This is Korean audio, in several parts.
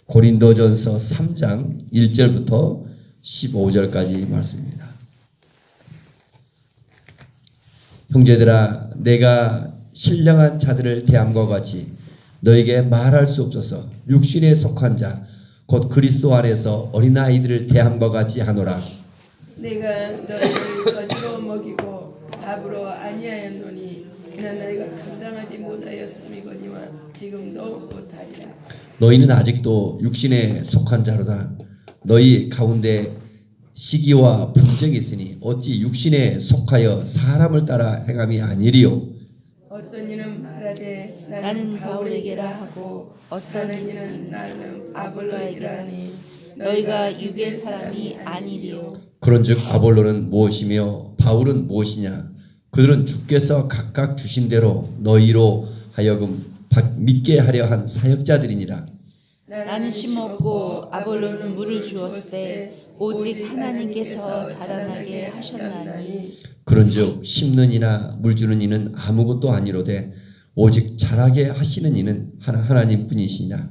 고린도전서 3장 1절부터 15절까지 말씀입니다. 형제들아, 내가 신령한 자들을 대함과 같이 너에게 말할 수 없어서 육신에 속한 자 곧 그리스도 안에서 어린아이들을 대함과 같이 하노라. 내가 너희를 거지로 먹이고 밥으로 아니하였노니 이는 너희가 감당하지 못하였음이거니와 지금도 못하리라. 너희는 아직도 육신에 속한 자로다. 너희 가운데 시기와 분쟁이 있으니 어찌 육신에 속하여 사람을 따라 행함이 아니리요. 어떤 이는 말하되 나는 바울에게라 하고 어떤 이는 나는 아볼로에게라 하니 너희가 육의 사람이 아니리요. 그런즉 아볼로는 무엇이며 바울은 무엇이냐? 그들은 주께서 각각 주신 대로 너희로 하여금 믿게 하려 한 사역자들이니라. 나는 심었고 아볼로는 물을 주었으되 오직 하나님께서 자라나게 하셨나니. 그런즉 심는 이나 물 주는 이는 아무것도 아니로되 오직 자라게 하시는 이는 하나님뿐이시니라.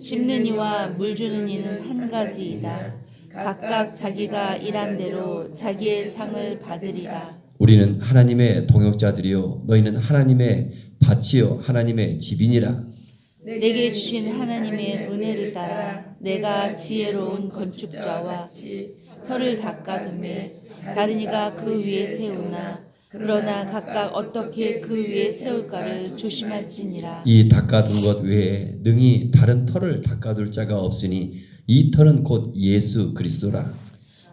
심는 이와 물 주는 이는 한 가지이다. 각각 자기가 일한 대로 자기의 상을 받으리라. 우리는 하나님의 동역자들이요 너희는 하나님의 밭이요 하나님의 집이니라. 내게 주신 하나님의 은혜를 따라 내가 지혜로운 건축자와 터를 닦아두매 다른 이가 그 위에 세우나 그러나 각각 어떻게 그 위에 세울까를 조심할지니라. 이 닦아둔 것 외에 능히 다른 터를 닦아둘 자가 없으니 이 터는 곧 예수 그리스도라.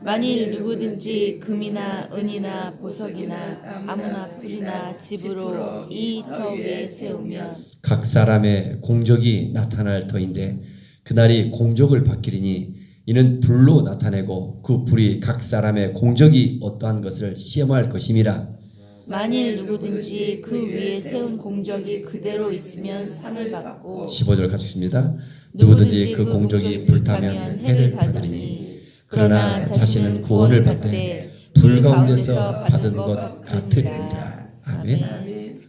만일 누구든지 금이나 은이나 보석이나 아무나 풀이나 집으로 이 터 위에 세우면 각 사람의 공적이 나타날 터인데 그날이 공적을 받기리니 이는 불로 나타내고 그 불이 각 사람의 공적이 어떠한 것을 시험할 것임이라. 만일 누구든지 그 위에 세운 공적이 그대로 있으면 상을 받고 15절 같이 읽습니다. 누구든지 그 공적이 불타면 해를 받으리니 그러나 자신은 구원을 받되 불 가운데서 받은 것 같으리라. 아멘. 이렇게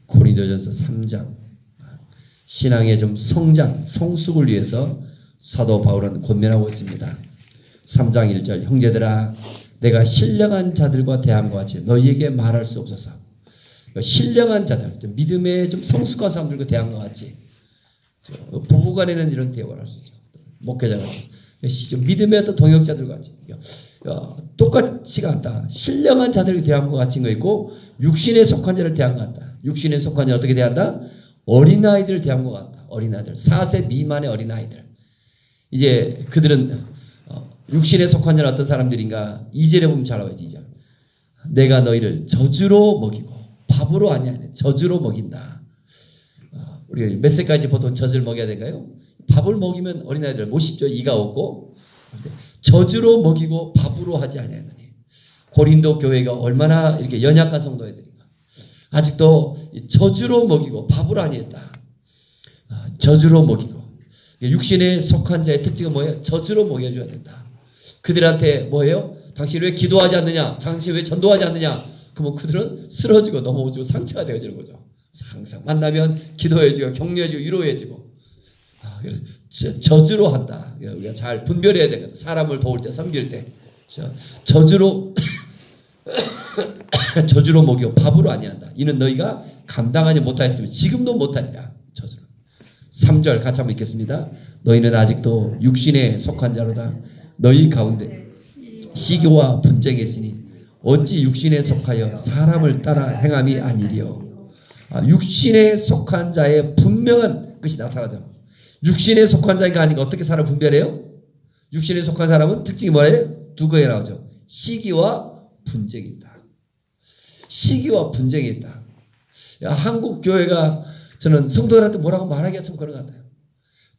고린도전서 3장 신앙의 좀 성장, 성숙을 위해서 사도 바울은 권면하고 있습니다. 3장 1절 형제들아 내가 신령한 자들과 대함과 같이 너희에게 말할 수 없어서. 신령한 자들, 좀 믿음에 좀 성숙한 사람들과 대함과 같이 부부간에는 이런 대화를 할 수 있죠. 목회자가 믿음의 어떤 동역자들과 같이 똑같지가 않다. 신령한 자들을 대함과 같이 거 있고 육신에 속한 자를 대한 것 같다. 육신에 속한 자를 어떻게 대한다? 어린아이들을 대한 것 같다. 어린아이들 4세 미만의 어린아이들. 이제 그들은 육신에 속한 자는 어떤 사람들인가? 2절에 보면 잘 나와요. 2절. 내가 너희를 저주로 먹이고 밥으로 아니야. 저주로 먹인다. 우리가 몇 세까지 보통 젖을 먹여야 될까요? 밥을 먹이면 어린아이들 못 씹죠. 이가 없고. 저주로 먹이고 밥으로 하지 아니하느니. 고린도 교회가 얼마나 이렇게 연약한 성도들인가. 아직도 저주로 먹이고 밥으로 아니했다. 저주로 먹이고. 육신에 속한 자의 특징은 뭐예요? 저주로 먹여줘야 된다. 그들한테 뭐예요? 당신 왜 기도하지 않느냐? 당신 왜 전도하지 않느냐? 그러면 그들은 쓰러지고 넘어지고 상처가 되어지는 거죠. 항상 만나면 기도해주고 격려해주고 위로해주고. 그래서 저주로 한다. 우리가 잘 분별해야 되거든. 사람을 도울 때, 섬길 때. 저주로 저주로 먹이고 밥으로 아니한다. 이는 너희가 감당하지 못하였으면 지금도 못하리라. 저주로. 3절 같이 한번 읽겠습니다. 너희는 아직도 육신에 속한 자로다. 너희 가운데 시기와 분쟁이 있으니 어찌 육신에 속하여 사람을 따라 행함이 아니리요. 육신에 속한 자의 분명한 것이 나타나죠. 육신에 속한 자가 아니까 어떻게 사람을 분별해요? 육신에 속한 사람은 특징이 뭐예요? 두 가지 나오죠. 시기와 분쟁이 있다. 시기와 분쟁이 있다. 한국 교회가 저는 성도들한테 뭐라고 말하기가 참 그런 것 같아요.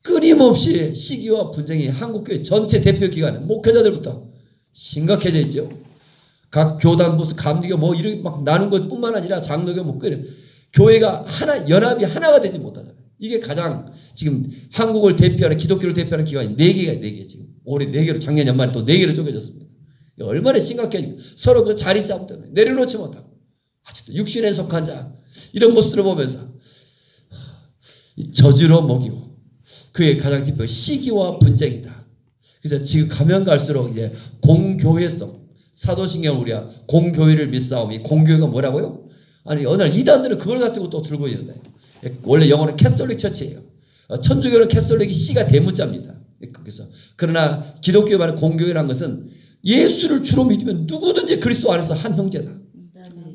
끊임없이 시기와 분쟁이 한국교회 전체 대표 기관은 목회자들부터 심각해져 있죠. 각 교단 무슨 감리교 뭐 이렇게 막 나눈 것뿐만 아니라 장로교 목회는 교회가 하나 연합이 하나가 되지 못하잖아요. 이게 가장 지금 한국을 대표하는 기독교를 대표하는 기관이 4개가 4개 지금 올해 4개로 작년 연말에 또 4개로 쪼개졌습니다. 얼마나 심각해. 서로 그 자리 싸움 때문에 내려놓지 못하고 아직도 육신에 속한 자 이런 모습을 보면서 저주로 먹이고 그의 가장 기쁨은 시기와 분쟁이다. 그래서 지금 가면 갈수록 이제 공교회성, 사도신경 우리가 공교회를 믿사오니 공교회가 뭐라고요? 아니 어느 날 이단들은 그걸 가지고 또 들고 있는데 원래 영어는 캐톨릭 처치예요. 천주교는 캐톨릭이 C가 대문자입니다. 그래서 그러나 기독교의 말하는 공교회라는 것은 예수를 주로 믿으면 누구든지 그리스도 안에서 한 형제다.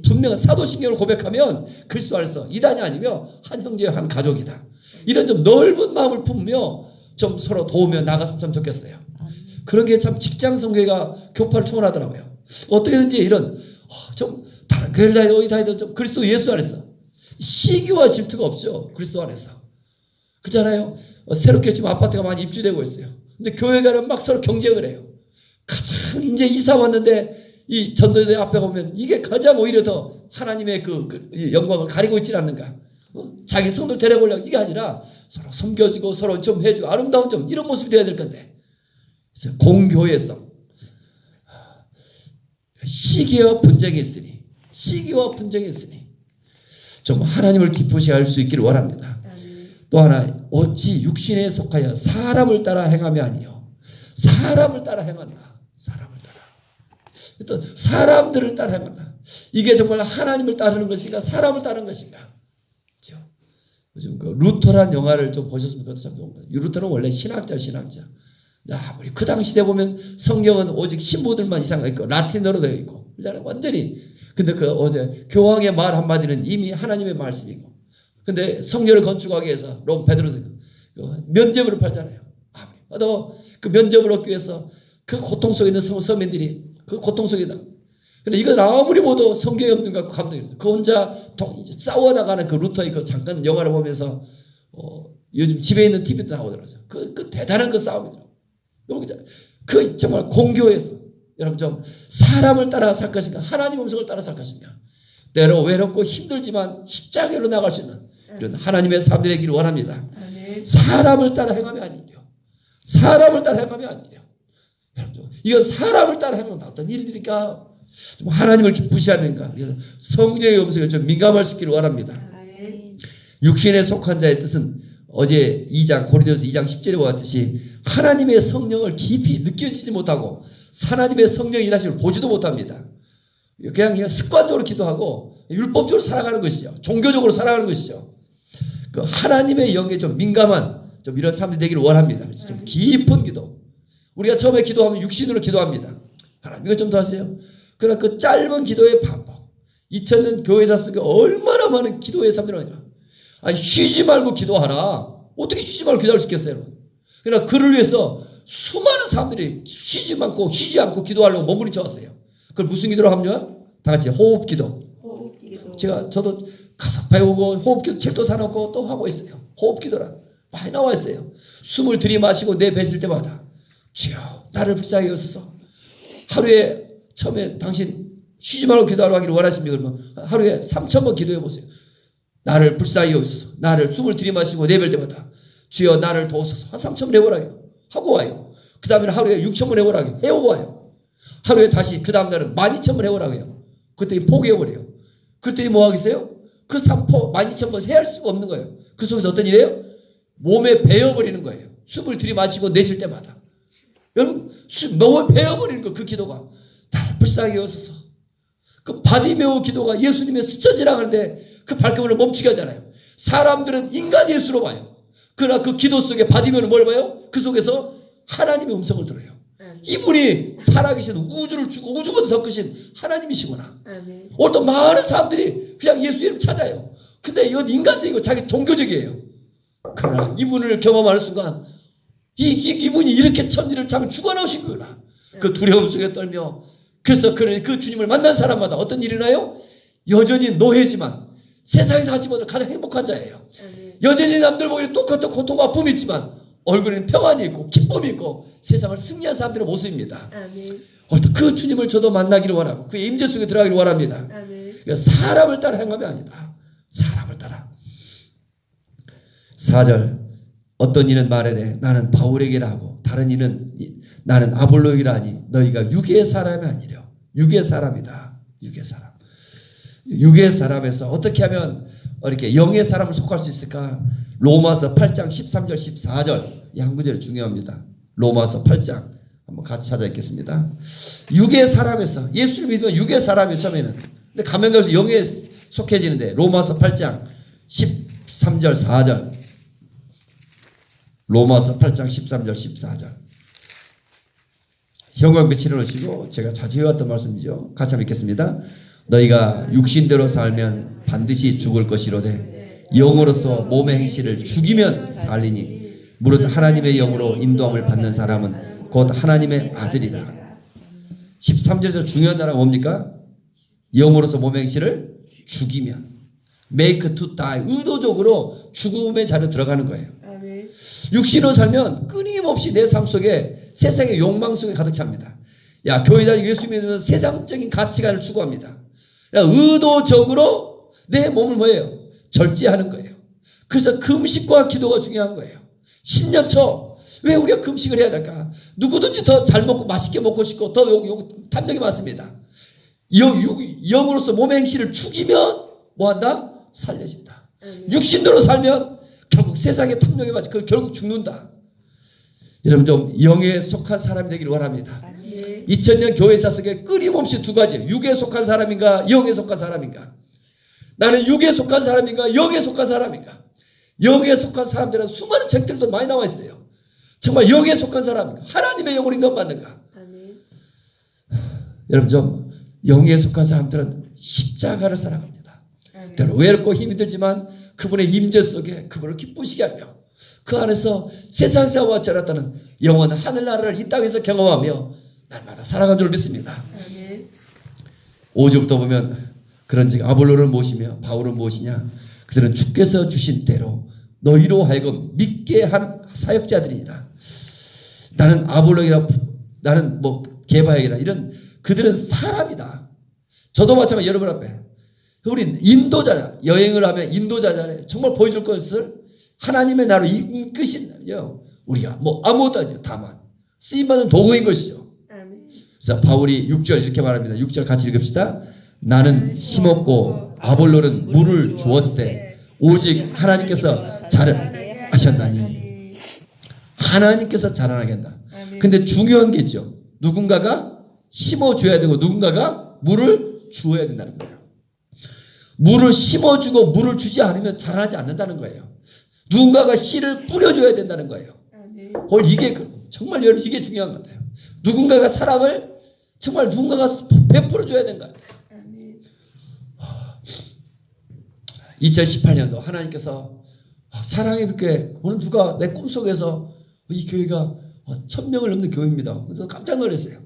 분명한 사도신경을 고백하면 그리스도 안에서 이단이 아니며 한 형제와 한 가족이다. 이런 좀 넓은 마음을 품으며 좀 서로 도우며 나갔으면 참 좋겠어요. 그런 게 참 직장 성교회가 교파를 총원하더라고요. 어떻게든지 이런 좀 다른 교회를 다니든 어디 다니든 좀 그리스도 예수 안에서 시기와 질투가 없죠. 그리스도 안에서. 그렇잖아요. 새롭게 지금 아파트가 많이 입주되고 있어요. 근데 교회가는 막 서로 경쟁을 해요. 가장 이제 이사 왔는데 이 전도대 앞에 보면 이게 가장 오히려 더 하나님의 그 영광을 가리고 있지 않는가. 자기 성도를 데려오려고 이게 아니라 서로 섬겨주고 서로 좀 해주고 아름다운 좀 이런 모습이 되어야 될 건데. 그래서 공교회성. 시기와 분쟁이 있으니 좀 하나님을 기쁘시 할 수 있기를 원합니다. 또 하나 어찌 육신에 속하여 사람을 따라 행함이 아니요 사람을 따라 행한다. 또 사람들을 따라 행한다. 이게 정말 하나님을 따르는 것인가 사람을 따르는 것인가. 그렇죠? 요즘 그 루터란 영화를 좀 보셨습니까? 참 좋은 거예요. 루터는 원래 신학자. 우리 그 당시에 보면 성경은 오직 신부들만 이상하고 라틴어로 되어 있고 완전히. 근데 그 어제 교황의 말 한마디는 이미 하나님의 말씀이고. 근데 성전을 건축하기 위해서 롬 베드로서 면죄부를 팔잖아요. 또 그 면죄부를 얻기 위해서 그 고통 속에 있는 서민들이 그 고통 속에다. 근데 이건 아무리 보도 성경에 없는 것 같고 감동입니다. 그 혼자 싸워나가는 그 루터의 그 잠깐 영화를 보면서 요즘 집에 있는 TV도 나오더라고요. 그 대단한 그 싸움이더라고요. 그 정말 공교에서 여러분 좀 사람을 따라 살 것인가 하나님 음성을 따라 살 것인가. 때로 외롭고 힘들지만 십자가로 나갈 수 있는 이런 하나님의 삶 되기를 원합니다. 사람을 따라 행하면 아니에요. 여러분 이건 사람을 따라 행하면 어떤 일이니까 좀 하나님을 기쁘시하는가. 그래서 성령의 음성을 좀 민감할 수 있기를 원합니다. 육신에 속한 자의 뜻은 어제 2장 고린도서 2장 10절에 보았듯이 하나님의 성령을 깊이 느껴지지 못하고 하나님의 성령이 일하심을 보지도 못합니다. 그냥 습관적으로 기도하고 율법적으로 살아가는 것이죠. 종교적으로 살아가는 것이죠. 그 하나님의 영에 좀 민감한 좀 이런 사람들이 되기를 원합니다. 그래서 좀 깊은 기도. 우리가 처음에 기도하면 육신으로 기도합니다. 하나님 이것 좀 더 하세요. 그러나 그 짧은 기도의 반복. 2000년 교회사 속에 얼마나 많은 기도의 사람들이 오니까. 아니 쉬지 말고 기도하라. 어떻게 쉬지 말고 기도할 수 있겠어요? 그러나 그를 위해서 수많은 사람들이 쉬지 않고 기도하려고 몸부림쳐 왔어요. 그걸 무슨 기도로 합니까? 다 같이 호흡기도. 저도 가서 배우고 호흡기도 책도 사놓고 또 하고 있어요. 호흡기도란 많이 나와 있어요. 숨을 들이마시고 내뱉을 때마다 주여 나를 불쌍히 여기소서. 하루에 처음에 당신 쉬지 말고 기도하러 하기를 원하십니까? 그러면 하루에 3000번 기도해 보세요. 나를 불쌍히 여기소서. 나를 숨을 들이마시고 내뱉을 때마다 주여 나를 도우소서. 한 3000번 해보라고요. 하고 와요. 그 다음에는 하루에 6000번 해보라고요. 해오고 와요. 하루에 다시 그 다음 날은 12000번 해보라고요. 그때 포기해버려요. 그때 뭐 하겠어요? 그 12000번 해야 할 수가 없는 거예요. 그 속에서 어떤 일이에요? 몸에 배어버리는 거예요. 숨을 들이마시고 내쉴 때마다. 여러분 몸에 배어버리는 거 그 기도가 나를 불쌍히 여소서. 그 바디메오 기도가 예수님의 스쳐 지나가는데 그 발걸음을 멈추게 하잖아요. 사람들은 인간 예수로 봐요. 그러나 그 기도 속에 바디메오는 뭘 봐요? 그 속에서 하나님의 음성을 들어요. 이분이 살아계신 우주를 주고 우주보다 더 크신 하나님이시구나. 오늘도 많은 사람들이 그냥 예수 이름 찾아요. 근데 이건 인간적이고 자기 종교적이에요. 그러나 이분을 경험하는 순간 이분이 이렇게 천지를 참 주관하신 거구나. 그 두려움 속에 떨며 그래서 그 주님을 만난 사람마다 어떤 일이 나요? 여전히 노예지만 세상에서 하지 못할 가장 행복한 자예요. 여전히 남들 보기에는 똑같은 고통과 아픔이 있지만 얼굴에는 평안이 있고 기쁨이 있고 세상을 승리한 사람들의 모습입니다. 그 주님을 저도 만나기를 원하고 그의 임재 속에 들어가기를 원합니다. 그러니까 사람을 따라 행함이 아니다. 사람을 따라. 4절 어떤 이는 말하되 나는 바울에게라 하고 다른 이는 나는 아볼로에게라 하니 너희가 육의 사람이 아니려. 육의 사람이다. 육의 사람. 육의 사람에서 어떻게 하면 이렇게 영의 사람을 속할 수 있을까? 로마서 8장 13절 14절 이 한 구절이 중요합니다. 로마서 8장 한번 같이 찾아 읽겠습니다. 육의 사람에서 예수를 믿으면 육의 사람이 처음에는 근데 가면 갈수록 영에 속해지는데 로마서 8장 13절 4절 로마서 8장 13절 14절 형광빛 치러놓으시고 제가 자주 해왔던 말씀이죠. 같이 한번 읽겠습니다. 너희가 육신대로 살면 반드시 죽을 것이로되 영으로서 몸의 행실을 죽이면 살리니 무릇 하나님의 영으로 인도함을 받는 사람은 곧 하나님의 아들이라. 13절에서 중요한 단어가 뭡니까? 영으로서 몸의 행실을 죽이면 make to die 의도적으로 죽음의 자리로 들어가는 거예요. 아멘. 육신으로 살면 끊임없이 내 삶 속에 세상의 욕망 속에 가득 찹니다. 야, 교회 다니고 예수 믿으면 세상적인 가치관을 추구합니다. 야, 의도적으로 내 몸을 뭐예요? 절제하는 거예요. 그래서 금식과 기도가 중요한 거예요. 신년초 왜 우리가 금식을 해야 될까? 누구든지 더 잘 먹고 맛있게 먹고 싶고 더 탐욕이 많습니다. 영으로서 몸의 행실을 죽이면 뭐한다? 살려진다. 육신으로 살면 결국 세상의 탐욕에 맞춰 결국 죽는다. 여러분 좀 영에 속한 사람이 되기를 원합니다. 2000년 교회사 속에 끊임없이 두 가지 육에 속한 사람인가 영에 속한 사람인가. 나는 육에 속한 사람인가 영에 속한 사람인가. 영에 속한 사람들은 수많은 책들도 많이 나와 있어요. 정말 영에 속한 사람인가 하나님의 영으로 인도받는가. 여러분 좀 영에 속한 사람들은 십자가를 사랑합니다. 때로 외롭고 힘이 들지만 그분의 임재 속에 그분을 기쁘시게 하며 그 안에서 세상에서 왔지 않았다는 영원한 하늘나라를 이 땅에서 경험하며 날마다 살아간 줄 믿습니다. 5절부터 보면 그런즉 아볼로를 모시며 바울은 무엇이냐? 그들은 주께서 주신 대로 너희로 하여금 믿게 한 사역자들이니라. 나는 아볼로이라 나는 뭐 게바역이라 이런 그들은 사람이다. 저도 마찬가지 여러분 앞에 우리 인도자 여행을 하면 인도자잖아요. 정말 보여줄 것을 하나님의 나로 이끄신다면요. 우리가 뭐 아무것도 아니죠. 다만 쓰임받은 도구인 것이죠. 그래서 바울이 6절 이렇게 말합니다. 6절 같이 읽읍시다. 나는 심었고 아볼로는 물을 주었을 때 오직 하나님께서 자라하셨나니 하나님께서 자라나게 한다. 근데 중요한 게 있죠. 누군가가 심어줘야 되고 누군가가 물을 주어야 된다는 거예요. 물을 심어주고 물을 주지 않으면 자라지 않는다는 거예요. 누군가가 씨를 뿌려줘야 된다는 거예요. 이게 정말 여러분 이게 중요한 것 같아요. 누군가가 사랑을 정말 누군가가 베풀어줘야 되는 것 같아요. 2018년도 하나님께서 사랑의 교회 오늘 누가 내 꿈속에서 이 교회가 1000명을 넘는 교회입니다. 그래서 깜짝 놀랐어요.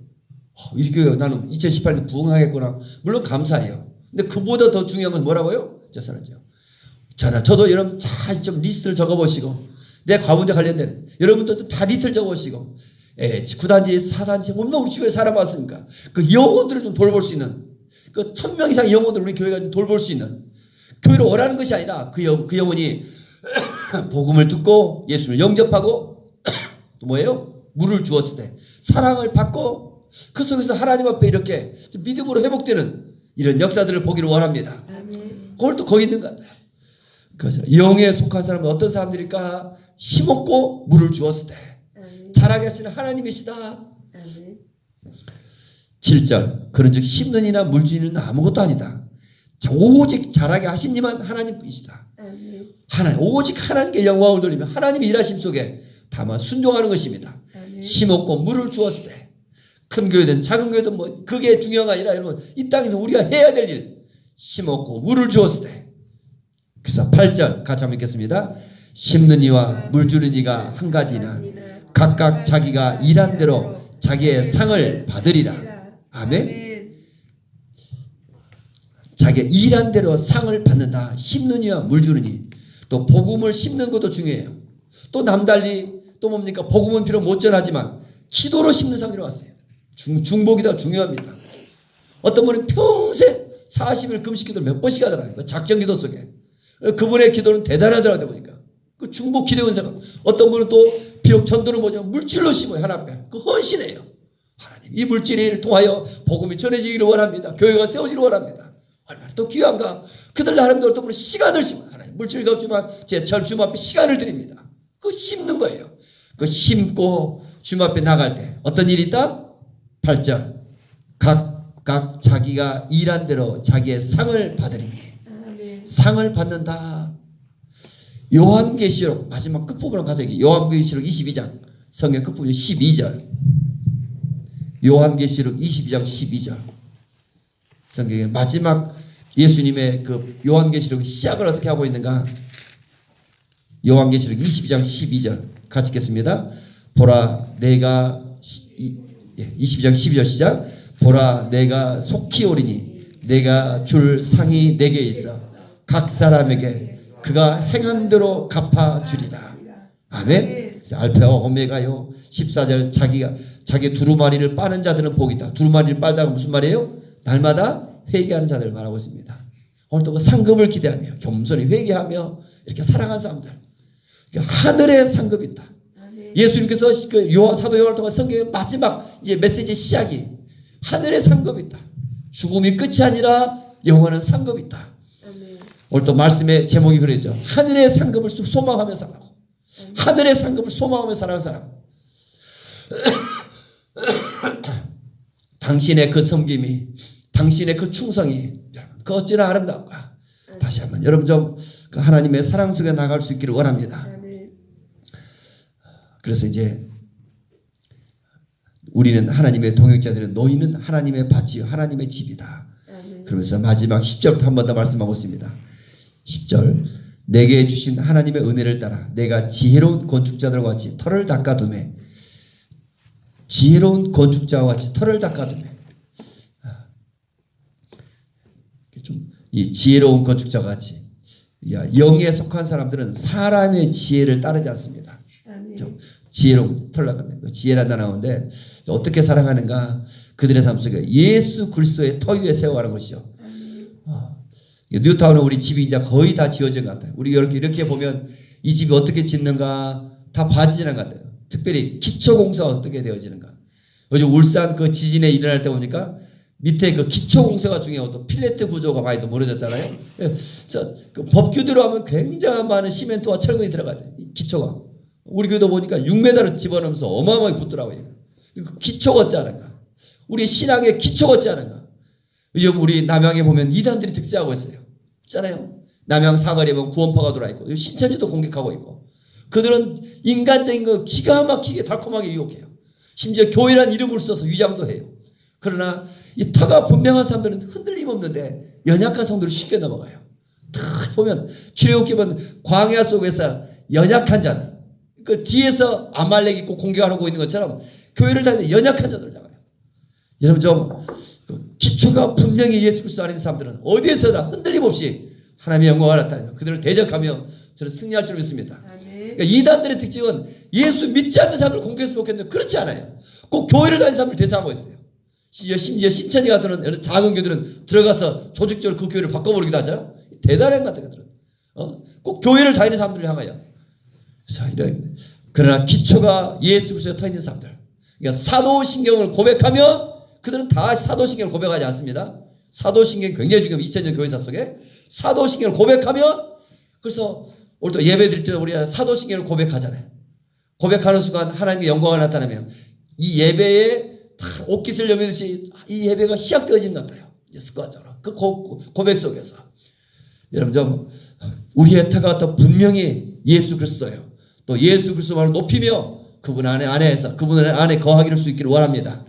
이 교회 나는 2018년 부흥하겠구나. 물론 감사해요. 근데 그보다 더 중요한 건 뭐라고요? 저 사람이죠. 저도 여러분 잘 좀 리스트를 적어보시고 내 과문제 관련된 여러분도 좀 다 리스트를 적어보시고 LH 9단지 4단지 얼마나 우리 주변에 사람 왔습니까? 그 영혼들을 좀 돌볼 수 있는 그 1000명 이상 영혼들을 우리 교회가 좀 돌볼 수 있는 교회를 원하는 것이 아니라 그 영혼이 복음을 듣고 예수를 영접하고 또 뭐예요? 물을 주었을 때 사랑을 받고 그 속에서 하나님 앞에 이렇게 믿음으로 회복되는 이런 역사들을 보기를 원합니다. 그걸 또 거기 있는 것 같아요. 그래서 영에 속한 사람은 어떤 사람들일까? 심었고 물을 주었을 때 자라게 하시는 하나님이시다. 7절 그런즉 심는 이나 물주인은 아무것도 아니다. 오직 자라게 하신 이만 하나님뿐이시다. 오직 하나님께 영광을 돌리며 하나님의 일하심 속에 다만 순종하는 것입니다. 심었고 물을 주었을 때 큰 교회든 작은 교회든 뭐 그게 중요한 아니라 여러분 이 땅에서 우리가 해야 될 일 심었고 물을 주었을 때 그래서 8절 같이 한번 읽겠습니다. 심는 이와 물 주는 이가 한 가지나 각각 자기가 일한 대로 자기의 상을 받으리라. 아멘. 자기가 일한 대로 상을 받는다. 심는 이와 물 주는 이. 또 복음을 심는 것도 중요해요. 또 남달리 또 뭡니까? 복음은 비록 못 전하지만 기도로 심는 사람들이 왔어요. 중복이 더 중요합니다. 어떤 분은 평생 40일 금식기도를 몇 번씩 하더라고요. 작정기도 속에. 그분의 기도는 대단하더라고요. 보니까. 그 중복 기도 은사가. 어떤 분은 또 비록 전도는 뭐냐 물질로 심어요. 하나님 앞에. 그 헌신해요. 하나님 이 물질을 통하여 복음이 전해지기를 원합니다. 교회가 세워지기를 원합니다. 얼마나 또 귀한가. 그들 나름대로 어떤 분은 시간을 심어요. 하나님 물질이 없지만 제처럼 주님 앞에 시간을 드립니다. 그거 심는 거예요. 그 심고 주님 앞에 나갈 때 어떤 일이 있다? 8절 각각 자기가 일한 대로 자기의 상을 받으리니 아멘. 상을 받는다. 요한계시록 마지막 끝부분으로 가자. 요한계시록 22장 성경 끝부분 12절 요한계시록 22장 12절 성경의 마지막 예수님의 그 요한계시록 시작을 어떻게 하고 있는가? 요한계시록 22장 12절 같이 읽겠습니다. 보라 내가 22장 12절 시작. 보라 내가 속히 오리니 내가 줄 상이 내게 있어 각 사람에게 그가 행한 대로 갚아주리라. 아멘. 알파와 오메가요. 14절 자기 두루마리를 빠는 자들은 복이다. 두루마리를 빨다가 무슨 말이에요? 날마다 회개하는 자들을 말하고 있습니다. 오늘도 그 상급을 기대하며 겸손히 회개하며 이렇게 살아가는 사람들. 그러니까 하늘의 상급이 있다. 예수님께서 그 사도 요한을 통한 성경의 마지막 이제 메시지 시작이 하늘의 상급이 있다. 죽음이 끝이 아니라 영원한 상급이 있다. 오늘 또 말씀의 제목이 그랬죠. 하늘의 상급을 소망하며 살라고. 하늘의 상급을 소망하며 살아가는 사람. 당신의 그 섬김이, 당신의 그 충성이, 그 어찌나 아름다울까. 다시 한번 여러분 좀 그 하나님의 사랑 속에 나갈 수 있기를 원합니다. 그래서 이제 우리는 하나님의 동역자들은 너희는 하나님의 밭이요 하나님의 집이다. 그러면서 마지막 10절부터 한 번 더 말씀하고 있습니다. 10절 내게 주신 하나님의 은혜를 따라 내가 지혜로운 건축자들과 같이 터를 닦아두매. 지혜로운 건축자와 같이 터를 닦아두매. 좀 이 지혜로운 건축자와 같이 영에 속한 사람들은 사람의 지혜를 따르지 않습니다. 좀 지혜로운 터를 닦아두매. 지혜란다 나오는데 어떻게 살아가는가? 그들의 삶 속에 예수 그리스도의 터 위에 세워가는 것이죠. 뉴타운은 우리 집이 이제 거의 다 지어진 것 같아요. 우리 이렇게 보면 이 집이 어떻게 짓는가 다 봐지는 것 같아요. 특별히 기초공사가 어떻게 되어지는가. 요즘 울산 그 지진에 일어날 때 보니까 밑에 그 기초공사가 중요하고 또 필레트 구조가 많이 또 무너졌잖아요. 그래서 그 법규대로 하면 굉장한 많은 시멘트와 철근이 들어가야 돼요. 기초가. 우리 교회도 보니까 6m를 집어넣으면서 어마어마하게 붙더라고요. 그 기초가 어찌 하는가. 우리 신앙의 기초가 어찌 하는가. 요즘 우리 남양에 보면 이단들이 득세하고 있어요. 있잖아요. 남양 사거리에 보면 구원파가 들어있고 신천지도 공격하고 있고 그들은 인간적인 거 기가 막히게 달콤하게 유혹해요. 심지어 교회란 이름을 써서 위장도 해요. 그러나 이 터가 분명한 사람들은 흔들림 없는데 연약한 성도를 쉽게 넘어가요. 딱 보면 출애굽기 보면 광야 속에서 연약한 자들 그 뒤에서 아말렉이 있고 공격하고 있는 것처럼 교회를 다니는 연약한 자들을 잡아요. 여러분 좀 기초가 분명히 예수 그리스도 안에 있는 사람들은 어디에서나 흔들림 없이 하나님의 영광을 나타내며 그들을 대적하며 저는 승리할 줄 믿습니다. 그러니까 이단들의 특징은 예수 믿지 않는 사람을 공격했으면 좋겠는데 그렇지 않아요. 꼭 교회를 다니는 사람을 대상하고 있어요. 심지어 신천지 같은 이런 작은 교회들은 들어가서 조직적으로 그 교회를 바꿔버리기도 하잖아요. 대단한 것 같은 것들은 꼭 교회를 다니는 사람들을 향하여. 그래서 이런 그러나 기초가 예수 그리스도에 터 있는 사람들. 그러니까 사도신경을 고백하며 그들은 다 사도신경을 고백하지 않습니다. 사도신경이 굉장히 중요합니다. 2000년 교회사 속에 사도신경을 고백하며 그래서 오늘 또 예배 드릴 때 우리가 사도신경을 고백하잖아요. 고백하는 순간 하나님의 영광을 나타내며 이 예배에 다 옷깃을 여미듯이 이 예배가 시작되어지는 것 같아요. 이제 습관적으로 그 고백 속에서 여러분 좀 우리의 터가 더 분명히 예수 그리스도예요. 또 예수 그리스도만을 높이며 그분 안에서 그분 안에 거하기를 수 있기를 원합니다.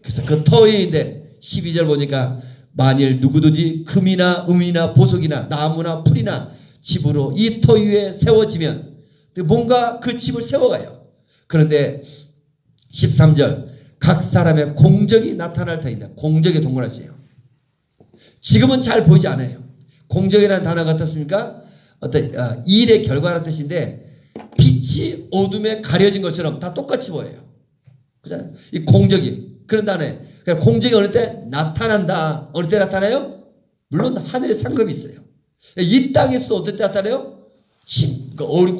그래서 그 터위인데 12절 보니까 만일 누구든지 금이나 음이나 보석이나 나무나 풀이나 집으로 이 터 위에 세워지면 뭔가 그 집을 세워가요. 그런데 13절 각 사람의 공적이 나타날 터인다. 공적의 동그라시예요. 지금은 잘 보이지 않아요. 공적이라는 단어가 어떻습니까? 어떤 일의 결과라는 뜻인데 빛이 어둠에 가려진 것처럼 다 똑같이 보여요. 그잖아요. 이 공적이 그런 단어예요. 그러니까 공적이 어느 때 나타난다. 어느 때 나타나요? 물론 하늘에 상급이 있어요. 이 땅에서 어떨 때 나타나요?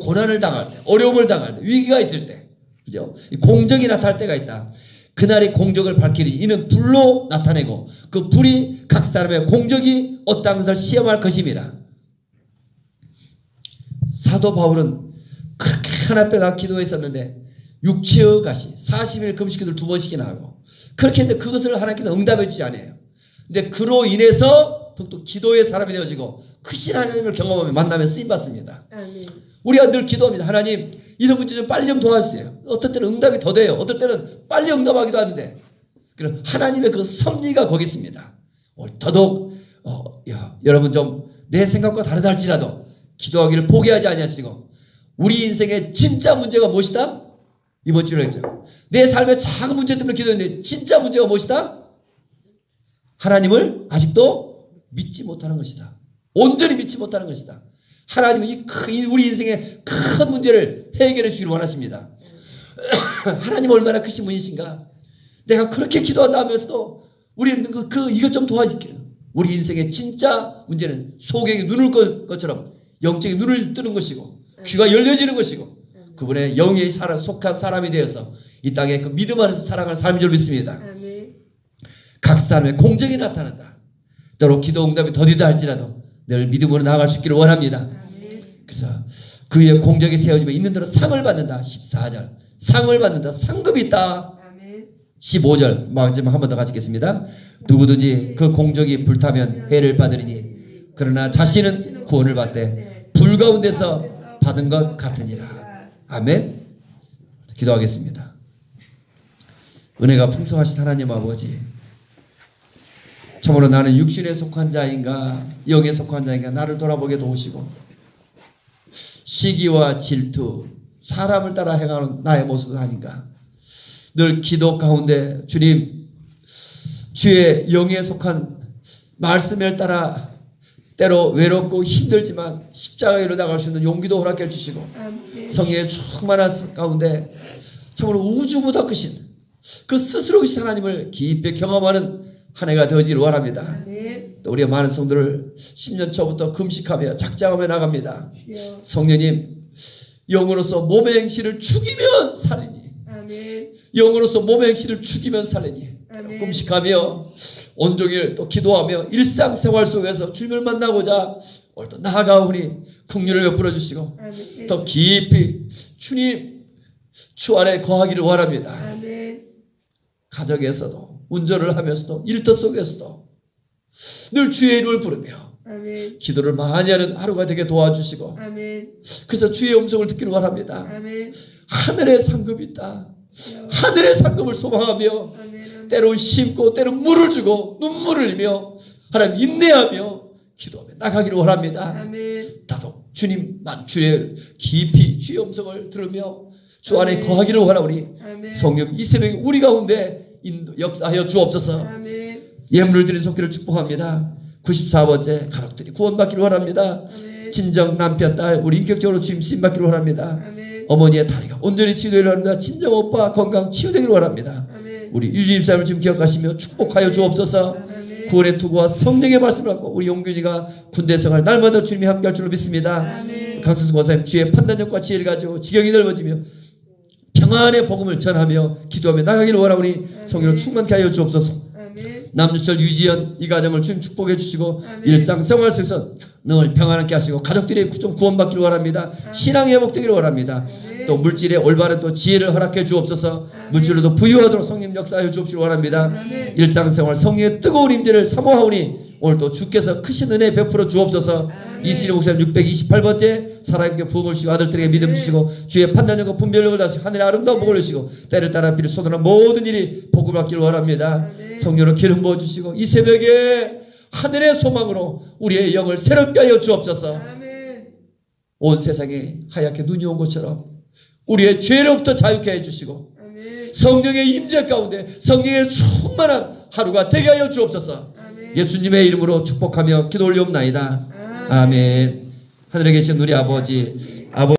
고난을 당할 때, 어려움을 당할 때, 위기가 있을 때, 그죠? 이 공적이 나타날 때가 있다. 그날의 공적을 밝히리 이는 불로 나타내고 그 불이 각 사람의 공적이 어떤 것을 시험할 것입니다. 사도 바울은 그렇게 하나빼다 기도했었는데 육체의 가시 40일 금식기도를 2번씩이나 하고 그렇게 했는데 그것을 하나님께서 응답해 주지 않아요. 근데 그로 인해서 더욱더 기도의 사람이 되어지고 크신 하나님을 경험하며 만나며 쓰임받습니다. 아멘. 우리가 늘 기도합니다. 하나님 이런 문제 좀 빨리 좀 도와주세요. 어떤 때는 응답이 더 돼요. 어떤 때는 빨리 응답하기도 하는데 그럼 하나님의 그 섭리가 거기 있습니다. 더더욱 여러분 좀 내 생각과 다르다 할지라도 기도하기를 포기하지 아니하시고 우리 인생의 진짜 문제가 무엇이다? 이번 주에 했죠. 내 삶의 작은 문제 때문에 기도했는데 진짜 문제가 무엇이다? 하나님을 아직도 믿지 못하는 것이다. 온전히 믿지 못하는 것이다. 하나님은 우리 인생의 큰 문제를 해결해 주기를 원하십니다. 하나님 얼마나 크신 분이신가? 내가 그렇게 기도한다 하면서도 우리는 이것 좀 도와줄게요. 우리 인생의 진짜 문제는 소경이 눈을 것처럼 영적인 눈을 뜨는 것이고 귀가 열려지는 것이고 그분의 영에 속한 사람이 되어서 이 땅에 그 믿음 안에서 살아가는 삶인 줄 믿습니다. 아멘. 각 사람의 공적이 나타난다. 때로 기도 응답이 더디다 할지라도 늘 믿음으로 나아갈 수 있기를 원합니다. 아멘. 그래서 그의 공적이 세워지면 있는 대로 상을 받는다. 14절 상을 받는다. 상급이 있다. 아멘. 15절 마지막 한 번 더 같이 읽겠습니다. 누구든지 그 공적이 불타면 해를 받으리니 그러나 자신은 구원을 받되 불 가운데서 받은 것 같으니라. 아멘. 기도하겠습니다. 은혜가 풍성하신 하나님 아버지, 참으로 나는 육신에 속한 자인가 영에 속한 자인가 나를 돌아보게 도우시고 시기와 질투 사람을 따라 행하는 나의 모습은 아닌가. 늘 기도 가운데 주님 주의 영에 속한 말씀을 따라 때로 외롭고 힘들지만 십자가로 나갈 수 있는 용기도 허락해 주시고 아멘. 성령의 충만한 가운데 참으로 우주보다 크신 그 스스로 크신 하나님을 깊이 경험하는 한 해가 되어지길 원합니다. 아멘. 또 우리의 많은 성도를 신년 초부터 금식하며 작정하며 나갑니다. 주여. 성령님 영으로서 몸의 행실을 죽이면 살리니 아멘. 영으로서 몸의 행실을 죽이면 살리니 아멘. 금식하며 온종일 또 기도하며 일상생활 속에서 주님을 만나고자 오늘도 나아가오니 긍휼을 베풀어 주시고 아멘. 더 깊이 주님 주 안에 거하기를 원합니다. 아멘. 가정에서도 운전을 하면서도 일터 속에서도 늘 주의 이름을 부르며 아멘. 기도를 많이 하는 하루가 되게 도와주시고 아멘. 그래서 주의 음성을 듣기를 원합니다. 아멘. 하늘의 상급이 있다. 주여. 하늘의 상급을 소망하며 아멘. 때론 심고 때론 물을 주고 눈물을 흘리며 하나님 인내하며 기도하며 나가기를 원합니다. 아멘. 나도 주님만 주의 깊이 주의 음성을 들으며 주 안에 아멘. 거하기를 원하오니 아멘. 성령 이 새벽에 우리 가운데 역사하여 주옵소서. 아멘. 예물을 드린 손길을 축복합니다. 94번째 가족들이 구원받기를 원합니다. 아멘. 친정 남편 딸 우리 인격적으로 주님 쓰임받기를 원합니다. 아멘. 어머니의 다리가 온전히 치유되기를 원합니다. 친정 오빠 건강 치유되기를 원합니다. 아멘. 우리 유주입사를 지금 기억하시며 축복하여 주옵소서. 아멘. 구원의 투구와 성령의 말씀을 갖고 우리 용균이가 군대 생활 날마다 주님이 함께할 줄로 믿습니다. 아멘. 강수수 권사님 주의 판단력과 지혜를 가지고 지경이 넓어지며 평안의 복음을 전하며 기도하며 나가기를 원하오니 성령으로 충만케 하여 주옵소서. 아멘. 남주철 유지연 이 가정을 주님 축복해 주시고 아멘. 일상생활 속에서 늘 평안하게 하시고 가족들이 좀 구원받기를 원합니다. 신앙이 회복되기를 원합니다. 아멘. 또 물질의 올바른 또 지혜를 허락해 주옵소서. 아멘. 물질로도 부유하도록 성령 역사하여 주옵시기 원합니다. 아멘. 일상생활 성령의 뜨거운 임재를 사모하오니 오늘도 주께서 크신 은혜 베풀어 주옵소서. 아멘. 이수리 목사님 628번째 사람에게 부흥을 주시고 아들들에게 믿음 아멘. 주시고 주의 판단력과 분별력을 다시고 하늘의 아름다운 복을 주시고 때를 따라 비를 쏟아는 모든 일이 복을 받기를 원합니다. 아멘. 성령으로 기름 부어 주시고 이 새벽에 하늘의 소망으로 우리의 영을 새롭게 하여 주옵소서. 아멘. 온 세상에 하얗게 눈이 온 것처럼 우리의 죄로부터 자유케 해주시고 아멘. 성령의 임재 가운데 성령의 충만한 하루가 되게 하여 주옵소서. 아멘. 예수님의 이름으로 축복하며 기도 올리옵나이다. 아멘. 하늘에 계신 우리 아버지